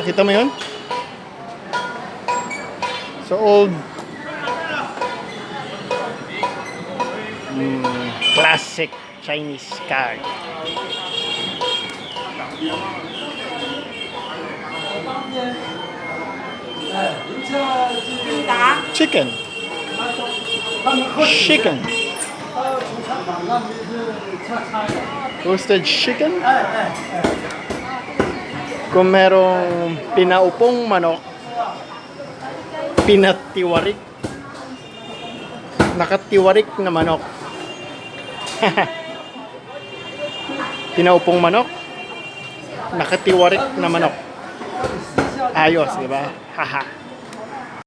Nakita mo yun? So old. Classic Chinese car. Chicken. Chicken. Roasted chicken. Kung merong pinaupong manok, pinatiwarik, nakatiwarik na manok. Pinaupong manok, nakatiwarik na manok. Ayos, di ba? Haha.